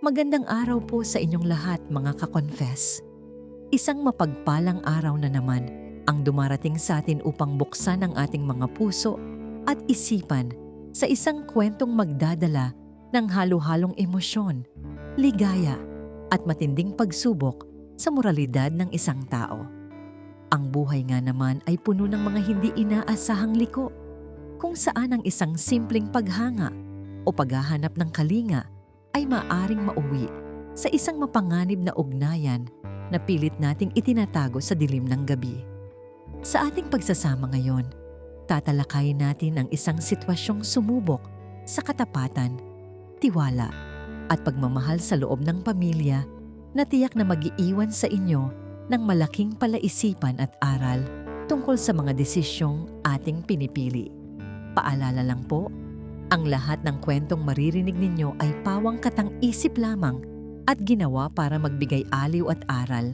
Magandang araw po sa inyong lahat mga ka-confess. Isang mapagpalang araw na naman ang dumarating sa atin upang buksan ang ating mga puso at isipan sa isang kwentong magdadala ng halo-halong emosyon, ligaya at matinding pagsubok sa moralidad ng isang tao. Ang buhay nga naman ay puno ng mga hindi inaasahang liko, kung saan ang isang simpleng paghanga o paghahanap ng kalinga ay maaring mauwi sa isang mapanganib na ugnayan na pilit nating itinatago sa dilim ng gabi. Sa ating pagsasama ngayon, tatalakayin natin ang isang sitwasyong sumubok sa katapatan, tiwala at pagmamahal sa loob ng pamilya na tiyak na mag-iiwan sa inyo ng malaking palaisipan at aral tungkol sa mga desisyong ating pinipili. Paalala lang po, ang lahat ng kwentong maririnig ninyo ay pawang katang-isip lamang at ginawa para magbigay aliw at aral.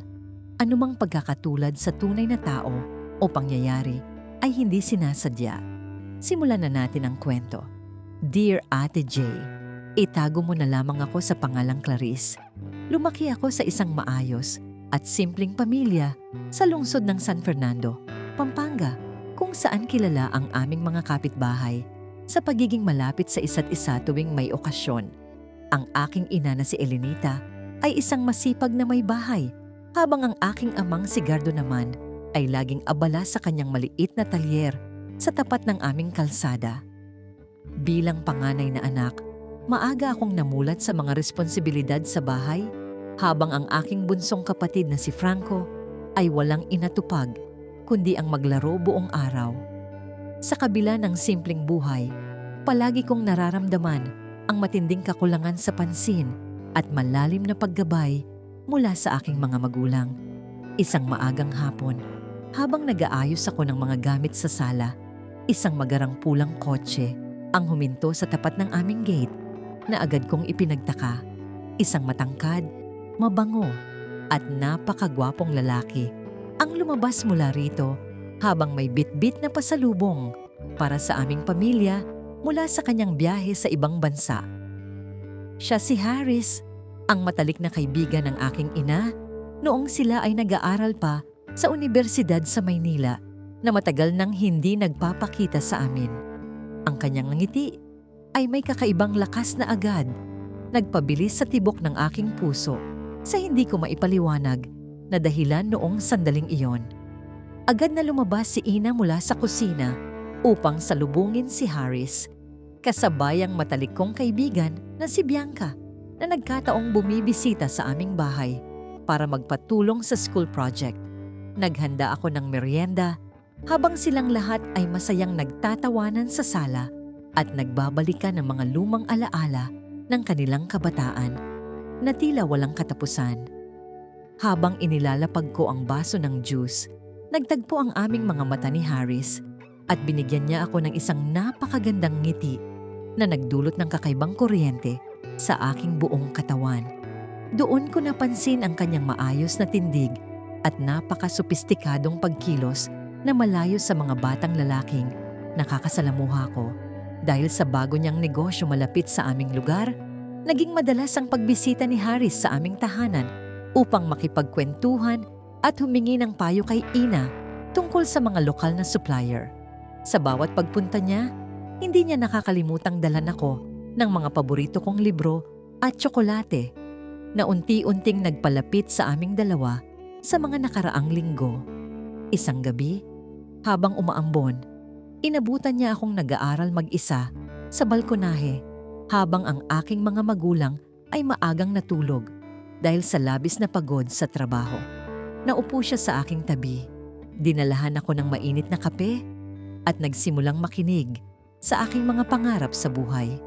Anumang pagkakatulad sa tunay na tao o pangyayari ay hindi sinasadya. Simulan na natin ang kwento. Dear Ate J, itago mo na lamang ako sa pangalang Clarice. Lumaki ako sa isang maayos at simpleng pamilya sa lungsod ng San Fernando, Pampanga, kung saan kilala ang aming mga kapitbahay sa pagiging malapit sa isa't isa tuwing may okasyon. Ang aking ina na si Elenita ay isang masipag na may bahay, habang ang aking amang si Gardo naman ay laging abala sa kanyang maliit na talyer sa tapat ng aming kalsada. Bilang panganay na anak, maaga akong namulat sa mga responsibilidad sa bahay, habang ang aking bunsong kapatid na si Franco ay walang inatupag kundi ang maglaro buong araw. Sa kabila ng simpleng buhay, palagi kong nararamdaman ang matinding kakulangan sa pansin at malalim na paggabay mula sa aking mga magulang. Isang maagang hapon, habang nag-aayos ako ng mga gamit sa sala, isang magarang pulang kotse ang huminto sa tapat ng aming gate na agad kong ipinagtaka. Isang matangkad, mabango at napakagwapong lalaki ang lumabas mula rito habang may bitbit na pasalubong para sa aming pamilya mula sa kanyang biyahe sa ibang bansa. Siya si Harris, ang matalik na kaibigan ng aking ina noong sila ay nag-aaral pa sa Universidad sa Maynila na matagal nang hindi nagpapakita sa amin. Ang kanyang ngiti ay may kakaibang lakas na agad, nagpabilis sa tibok ng aking puso sa hindi ko maipaliwanag na dahilan noong sandaling iyon. Agad na lumabas si Ina mula sa kusina upang salubungin si Harris, kasabay ang matalik kong kaibigan na si Bianca na nagkataong bumibisita sa aming bahay para magpatulong sa school project. Naghanda ako ng merienda habang silang lahat ay masayang nagtatawanan sa sala at nagbabalikan ng mga lumang alaala ng kanilang kabataan na tila walang katapusan. Habang inilalapag ko ang baso ng juice, nagtagpo ang aming mga mata ni Harris at binigyan niya ako ng isang napakagandang ngiti na nagdulot ng kakaibang kuryente sa aking buong katawan. Doon ko napansin ang kanyang maayos na tindig at napakasophisticadong pagkilos na malayo sa mga batang lalaking nakakasalamuha ko. Dahil sa bago niyang negosyo malapit sa aming lugar, naging madalas ang pagbisita ni Harris sa aming tahanan upang makipagkwentuhan at humingi ng payo kay Ina tungkol sa mga lokal na supplier. Sa bawat pagpunta niya, hindi niya nakakalimutang dalan ako ng mga paborito kong libro at tsokolate na unti-unting nagpalapit sa aming dalawa sa mga nakaraang linggo. Isang gabi, habang umaambon, inabutan niya akong nag-aaral mag-isa sa balkonahe habang ang aking mga magulang ay maagang natulog dahil sa labis na pagod sa trabaho. Naupo siya sa aking tabi. Dinalahan ako ng mainit na kape at nagsimulang makinig sa aking mga pangarap sa buhay.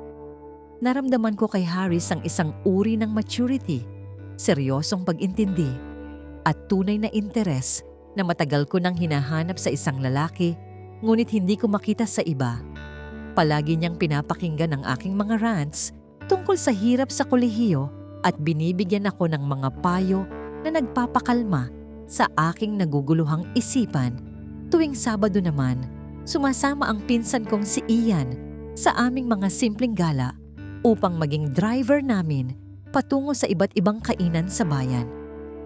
Naramdaman ko kay Harris ang isang uri ng maturity, seryosong pag-intindi at tunay na interes na matagal ko nang hinahanap sa isang lalaki ngunit hindi ko makita sa iba. Palagi niyang pinapakinggan ang aking mga rants tungkol sa hirap sa kolehiyo at binibigyan ako ng mga payo na nagpapakalma sa aking naguguluhang isipan. Tuwing Sabado naman, sumasama ang pinsan kong si Ian sa aming mga simpleng gala upang maging driver namin patungo sa iba't ibang kainan sa bayan.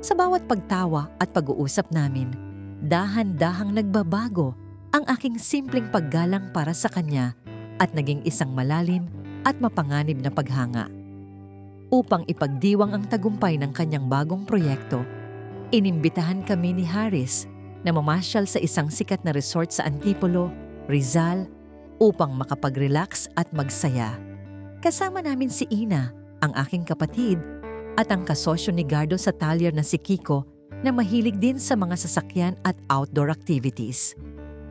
Sa bawat pagtawa at pag-uusap namin, dahan-dahang nagbabago ang aking simpleng paggalang para sa kanya at naging isang malalim at mapanganib na paghanga. Upang ipagdiwang ang tagumpay ng kanyang bagong proyekto, inimbitahan kami ni Haris na mamasyal sa isang sikat na resort sa Antipolo, Rizal, upang makapag-relax at magsaya. Kasama namin si Ina, ang aking kapatid, at ang kasosyo ni Gardo sa talyer na si Kiko na mahilig din sa mga sasakyan at outdoor activities.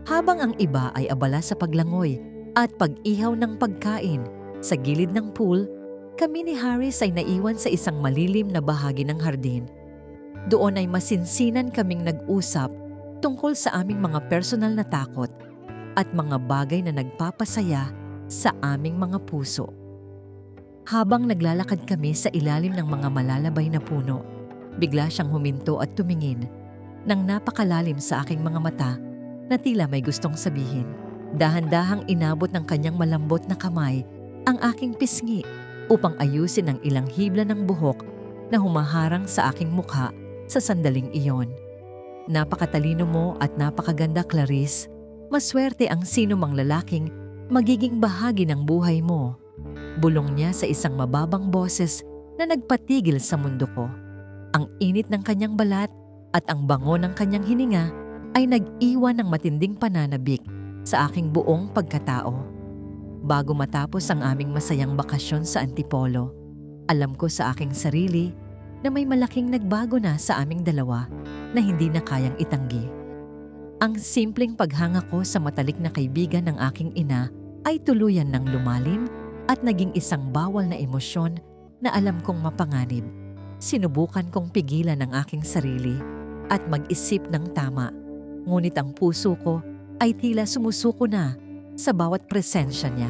Habang ang iba ay abala sa paglangoy at pag-ihaw ng pagkain sa gilid ng pool, kami ni Haris ay naiwan sa isang malilim na bahagi ng hardin. Doon ay masinsinan kaming nag-usap tungkol sa aming mga personal na takot at mga bagay na nagpapasaya sa aming mga puso. Habang naglalakad kami sa ilalim ng mga malalabay na puno, bigla siyang huminto at tumingin nang napakalalim sa aking mga mata na tila may gustong sabihin. Dahan-dahang inabot ng kanyang malambot na kamay ang aking pisngi upang ayusin ang ilang hibla ng buhok na humaharang sa aking mukha sa sandaling iyon. Napakatalino mo at napakaganda, Clarice. Maswerte ang sino mang lalaking magiging bahagi ng buhay mo. Bulong niya sa isang mababang boses na nagpatigil sa mundo ko. Ang init ng kanyang balat at ang bango ng kanyang hininga ay nag-iwan ng matinding pananabik sa aking buong pagkatao. Bago matapos ang aming masayang bakasyon sa Antipolo, alam ko sa aking sarili na may malaking nagbago na sa aming dalawa na hindi na kayang itanggi. Ang simpleng paghanga ko sa matalik na kaibigan ng aking ina ay tuluyan ng lumalim at naging isang bawal na emosyon na alam kong mapanganib. Sinubukan kong pigilan ang aking sarili at mag-isip ng tama. Ngunit ang puso ko ay tila sumusuko na sa bawat presensya niya.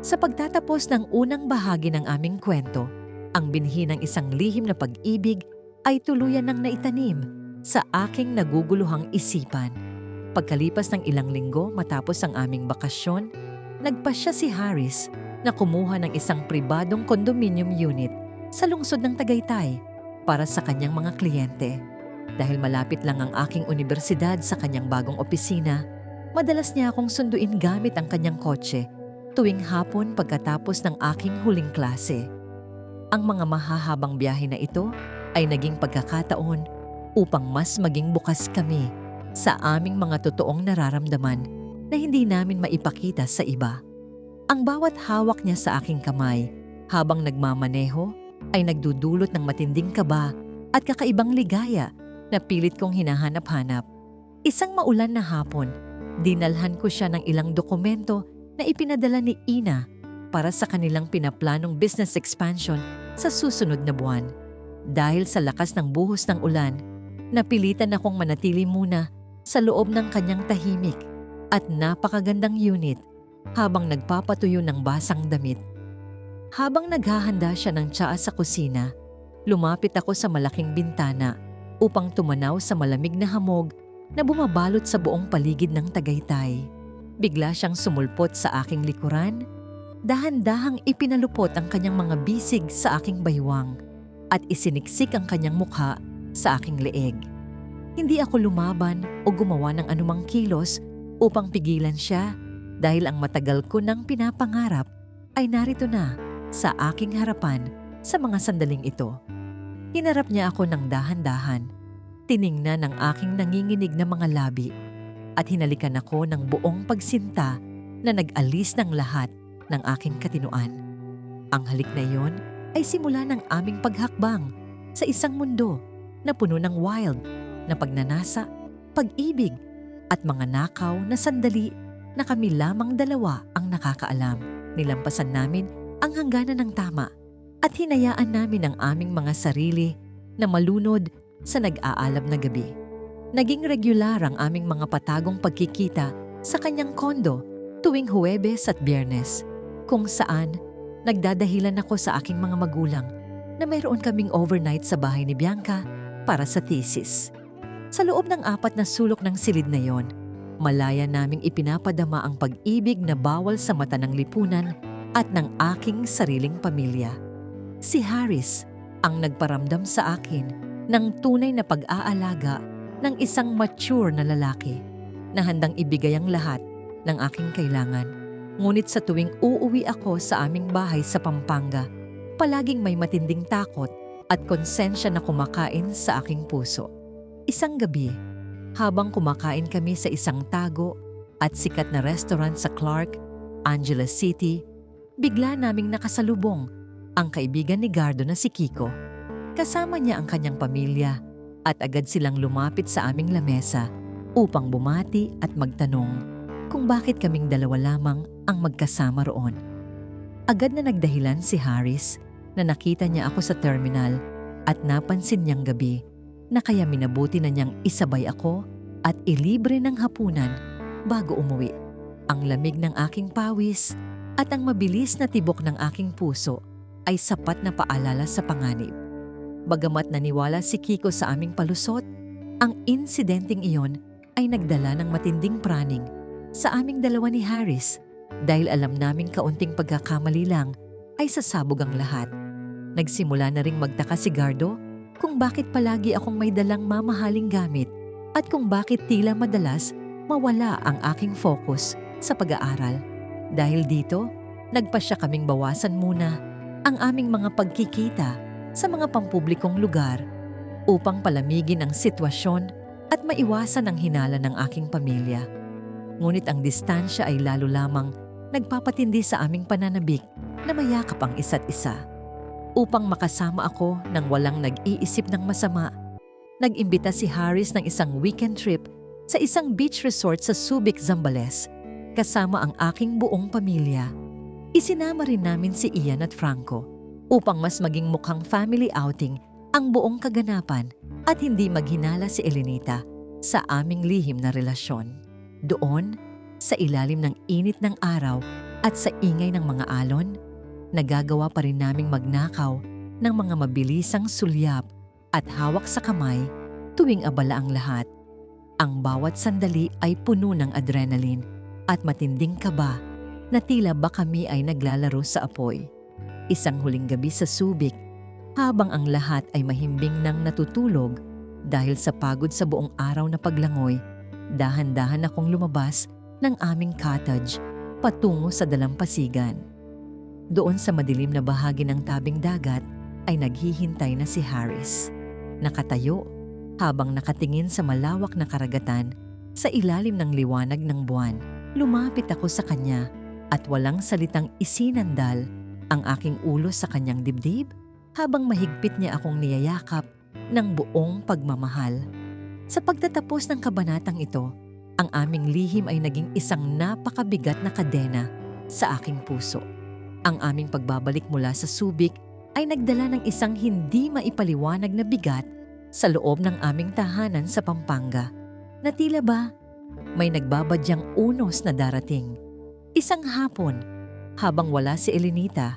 Sa pagtatapos ng unang bahagi ng aming kwento, ang binhi ng isang lihim na pag-ibig ay tuluyan ng naitanim sa aking naguguluhang isipan. Pagkalipas ng ilang linggo matapos ang aming bakasyon, nagpasya si Haris na kumuha ng isang pribadong condominium unit sa lungsod ng Tagaytay para sa kanyang mga kliyente. Dahil malapit lang ang aking universidad sa kanyang bagong opisina, madalas niya akong sunduin gamit ang kanyang kotse tuwing hapon pagkatapos ng aking huling klase. Ang mga mahahabang biyahe na ito ay naging pagkakataon upang mas maging bukas kami sa aming mga totoong nararamdaman na hindi namin maipakita sa iba. Ang bawat hawak niya sa aking kamay habang nagmamaneho ay nagdudulot ng matinding kaba at kakaibang ligaya na pilit kong hinahanap-hanap. Isang maulan na hapon, dinalhan ko siya ng ilang dokumento na ipinadala ni Ina para sa kanilang pinaplanong business expansion sa susunod na buwan. Dahil sa lakas ng buhos ng ulan, napilitan akong manatili muna sa loob ng kanyang tahimik at napakagandang unit habang nagpapatuyo ng basang damit. Habang naghahanda siya ng tsaa sa kusina, lumapit ako sa malaking bintana upang tumanaw sa malamig na hamog na bumabalot sa buong paligid ng Tagaytay. Bigla siyang sumulpot sa aking likuran, dahan-dahang ipinalupot ang kanyang mga bisig sa aking baywang at isiniksik ang kanyang mukha sa aking leeg. Hindi ako lumaban o gumawa ng anumang kilos upang pigilan siya dahil ang matagal ko nang pinapangarap ay narito na sa aking harapan sa mga sandaling ito. Hinarap niya ako ng dahan-dahan, tiningnan ang aking nanginginig na mga labi at hinalikan ako ng buong pagsinta na nag-alis ng lahat ng aking katinuan. Ang halik na iyon ay simula ng aming paghakbang sa isang mundo na puno ng wild na pagnanasa, pag-ibig at mga nakaw na sandali na kami lamang dalawa ang nakakaalam. Nilampasan namin ang hangganan ng tama at hinayaan namin ang aming mga sarili na malunod sa nag-aalab na gabi. Naging regular ang aming mga patagong pagkikita sa kanyang kondo tuwing Huwebes at Biyernes, kung saan nagdadahilan ako sa aking mga magulang na mayroon kaming overnight sa bahay ni Bianca para sa thesis. Sa loob ng 4 na sulok ng silid na yon, malaya naming ipinapadama ang pag-ibig na bawal sa mata ng lipunan at ng aking sariling pamilya. Si Haris ang nagparamdam sa akin ng tunay na pag-aalaga ng isang mature na lalaki na handang ibigay ang lahat ng aking kailangan. Ngunit sa tuwing uuwi ako sa aming bahay sa Pampanga, palaging may matinding takot at konsensya na kumakain sa aking puso. Isang gabi, habang kumakain kami sa isang tago at sikat na restaurant sa Clark, Angeles City, bigla naming nakasalubong ang kaibigan ni Gardo na si Kiko. Kasama niya ang kanyang pamilya at agad silang lumapit sa aming lamesa upang bumati at magtanong kung bakit kaming dalawa lamang ang magkasama roon. Agad na nagdahilan si Harris na nakita niya ako sa terminal at napansin niyang gabi na kaya minabuti na niyang isabay ako at ilibre ng hapunan bago umuwi. Ang lamig ng aking pawis at ang mabilis na tibok ng aking puso ay sapat na paalala sa panganib. Bagamat naniwala si Kiko sa aming palusot, ang insidenteng iyon ay nagdala ng matinding praning sa aming dalawa ni Harris dahil alam naming kaunting pagkakamali lang ay sasabog ang lahat. Nagsimula na ring magtaka si Gardo kung bakit palagi akong may dalang mamahaling gamit at kung bakit tila madalas mawala ang aking focus sa pag-aaral. Dahil dito, nagpasya kaming bawasan muna ang aming mga pagkikita sa mga pampublikong lugar upang palamigin ang sitwasyon at maiwasan ang hinala ng aking pamilya. Ngunit ang distansya ay lalo lamang nagpapatindi sa aming pananabik na mayakap ang isa't isa. Upang makasama ako nang walang nag-iisip ng masama, nag-imbita si Harris ng isang weekend trip sa isang beach resort sa Subic, Zambales, kasama ang aking buong pamilya. Isinama rin namin si Ian at Franco upang mas maging mukhang family outing ang buong kaganapan at hindi maghinala si Elenita sa aming lihim na relasyon. Doon, sa ilalim ng init ng araw at sa ingay ng mga alon, nagagawa pa rin naming magnakaw ng mga mabilisang sulyap at hawak sa kamay tuwing abala ang lahat. Ang bawat sandali ay puno ng adrenaline at matinding kaba na tila ba kami ay naglalaro sa apoy. Isang huling gabi sa Subic, habang ang lahat ay mahimbing nang natutulog dahil sa pagod sa buong araw na paglangoy, dahan-dahan akong lumabas ng aming cottage patungo sa dalampasigan. Doon sa madilim na bahagi ng tabing dagat ay naghihintay na si Harris. Nakatayo habang nakatingin sa malawak na karagatan sa ilalim ng liwanag ng buwan. Lumapit ako sa kanya at walang salitang isinandal ang aking ulo sa kanyang dibdib habang mahigpit niya akong niyayakap ng buong pagmamahal. Sa pagtatapos ng kabanatang ito, ang aming lihim ay naging isang napakabigat na kadena sa aking puso. Ang aming pagbabalik mula sa Subic ay nagdala ng isang hindi maipaliwanag na bigat sa loob ng aming tahanan sa Pampanga, na tila ba may nagbabadyang unos na darating. Isang hapon, habang wala si Elenita,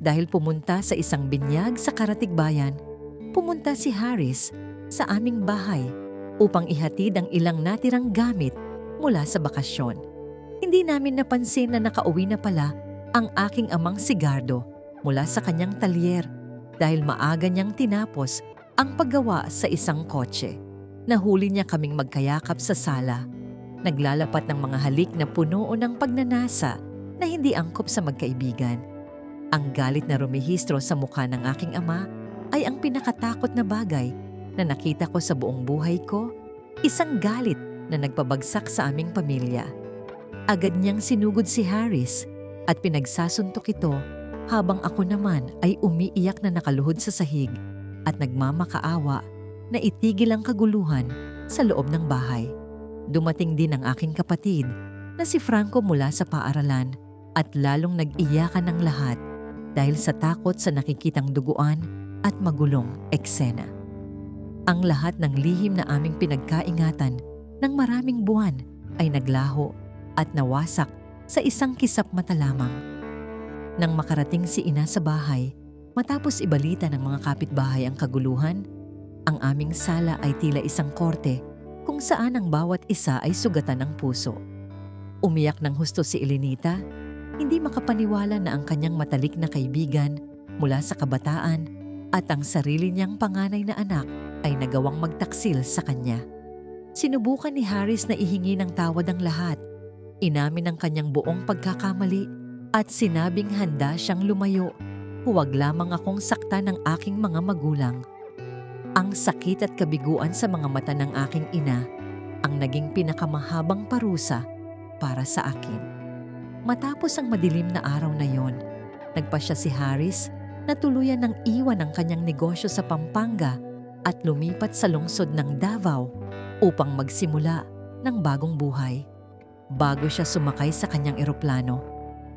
dahil pumunta sa isang binyag sa Karatigbayan, pumunta si Harris sa aming bahay upang ihatid ang ilang natirang gamit mula sa bakasyon. Hindi namin napansin na nakauwi na pala ang aking amang si Gardo mula sa kanyang talyer dahil maaga niyang tinapos ang paggawa sa isang kotse. Nahuli niya kaming magkayakap sa sala. Naglalapat ng mga halik na puno ng pagnanasa na hindi angkop sa magkaibigan. Ang galit na rumihistro sa mukha ng aking ama ay ang pinakatakot na bagay na nakita ko sa buong buhay ko, isang galit na nagpabagsak sa aming pamilya. Agad niyang sinugod si Harris at pinagsasuntok ito habang ako naman ay umiiyak na nakaluhod sa sahig at nagmamakaawa na itigil ang kaguluhan sa loob ng bahay. Dumating din ang aking kapatid na si Franco mula sa paaralan at lalong nag-iyakan ng lahat dahil sa takot sa nakikitang duguan at magulong eksena. Ang lahat ng lihim na aming pinagkaingatan ng maraming buwan ay naglaho at nawasak sa isang kisap mata lamang. Nang makarating si Ina sa bahay, matapos ibalita ng mga kapitbahay ang kaguluhan, ang aming sala ay tila isang korte kung saan ang bawat isa ay sugatan ng puso. Umiyak ng husto si Elenita, hindi makapaniwala na ang kanyang matalik na kaibigan mula sa kabataan at ang sarili niyang panganay na anak ay nagawang magtaksil sa kanya. Sinubukan ni Harris na ihingi ng tawad ang lahat. Inamin ang kanyang buong pagkakamali at sinabing handa siyang lumayo. Huwag lamang akong saktan ng aking mga magulang. Ang sakit at kabiguan sa mga mata ng aking ina ang naging pinakamahabang parusa para sa akin. Matapos ang madilim na araw na yon, nagpasya si Harris na tuluyan ng iwan ang kanyang negosyo sa Pampanga at lumipat sa lungsod ng Davao upang magsimula ng bagong buhay. Bago siya sumakay sa kanyang eroplano,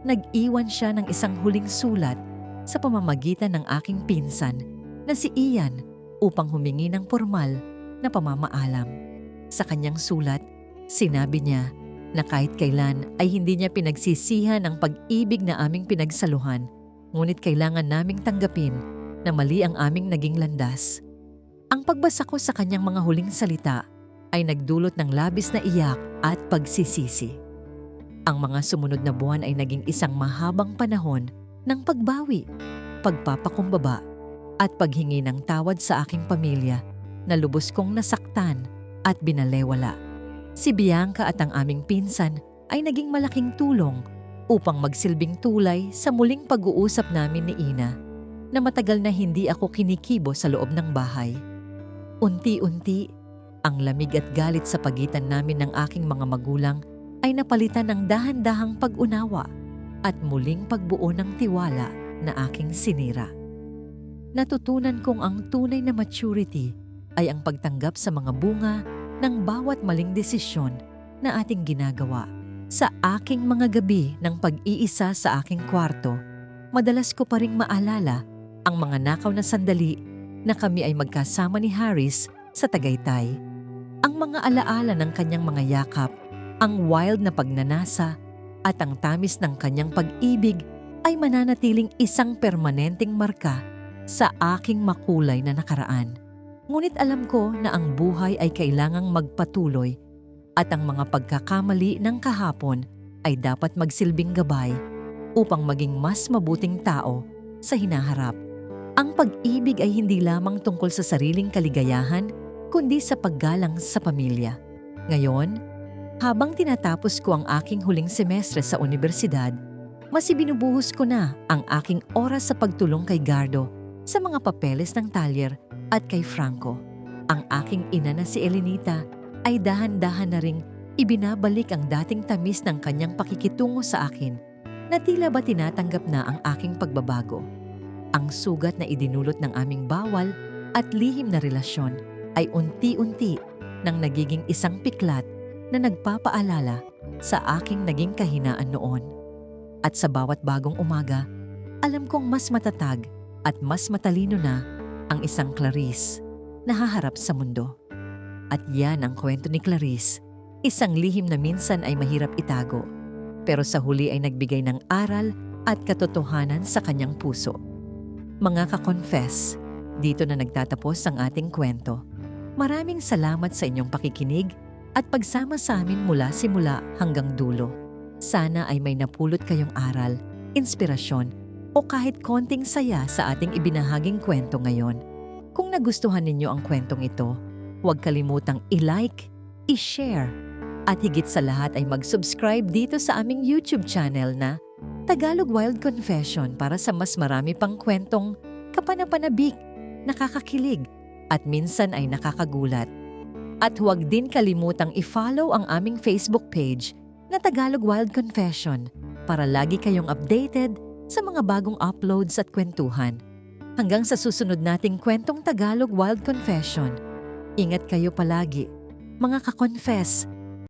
nag-iwan siya ng isang huling sulat sa pamamagitan ng aking pinsan na si Ian upang humingi ng formal na pamamaalam. Sa kanyang sulat, sinabi niya na kahit kailan ay hindi niya pinagsisihan ang pag-ibig na aming pinagsaluhan, ngunit kailangan naming tanggapin na mali ang aming naging landas. Ang pagbasa ko sa kanyang mga huling salita ay nagdulot ng labis na iyak at pagsisisi. Ang mga sumunod na buwan ay naging isang mahabang panahon ng pagbawi, pagpapakumbaba at paghingi ng tawad sa aking pamilya na lubos kong nasaktan at binalewala. Si Bianca at ang aming pinsan ay naging malaking tulong upang magsilbing tulay sa muling pag-uusap namin ni Ina na matagal na hindi ako kinikibo sa loob ng bahay. Unti-unti, ang lamig at galit sa pagitan namin ng aking mga magulang ay napalitan ng dahan-dahang pag-unawa at muling pagbuo ng tiwala na aking sinira. Natutunan kong ang tunay na maturity ay ang pagtanggap sa mga bunga ng bawat maling desisyon na ating ginagawa. Sa aking mga gabi ng pag-iisa sa aking kwarto, madalas ko pa ring maalala ang mga nakaw na sandali na kami ay magkasama ni Harris sa Tagaytay. Ang mga alaala ng kanyang mga yakap, ang wild na pagnanasa at ang tamis ng kanyang pag-ibig ay mananatiling isang permanenteng marka sa aking makulay na nakaraan. Ngunit alam ko na ang buhay ay kailangang magpatuloy at ang mga pagkakamali ng kahapon ay dapat magsilbing gabay upang maging mas mabuting tao sa hinaharap. Ang pag-ibig ay hindi lamang tungkol sa sariling kaligayahan, kundi sa paggalang sa pamilya. Ngayon, habang tinatapos ko ang aking huling semestre sa universidad, mas ibinubuhos ko na ang aking oras sa pagtulong kay Gardo sa mga papeles ng talyer at kay Franco. Ang aking ina na si Elenita ay dahan-dahan na ring ibinabalik ang dating tamis ng kanyang pakikitungo sa akin na tila ba tinatanggap na ang aking pagbabago. Ang sugat na idinulot ng aming bawal at lihim na relasyon ay unti-unti nang nagiging isang piklat na nagpapaalala sa aking naging kahinaan noon. At sa bawat bagong umaga, alam kong mas matatag at mas matalino na ang isang Clarice na haharap sa mundo. At yan ang kwento ni Clarice, isang lihim na minsan ay mahirap itago, pero sa huli ay nagbigay ng aral at katotohanan sa kanyang puso. Mga ka-confess, dito na nagtatapos ang ating kwento. Maraming salamat sa inyong pakikinig at pagsama sa amin mula simula hanggang dulo. Sana ay may napulot kayong aral, inspirasyon, o kahit konting saya sa ating ibinahaging kwento ngayon. Kung nagustuhan ninyo ang kwentong ito, huwag kalimutang i-like, i-share, at higit sa lahat ay mag-subscribe dito sa aming YouTube channel na Tagalog Wild Confession para sa mas marami pang kwentong kapanapanabik, nakakakilig, at minsan ay nakakagulat. At huwag din kalimutang i-follow ang aming Facebook page na Tagalog Wild Confession para lagi kayong updated sa mga bagong uploads at kwentuhan. Hanggang sa susunod nating kwentong Tagalog Wild Confession, ingat kayo palagi, mga ka-confess,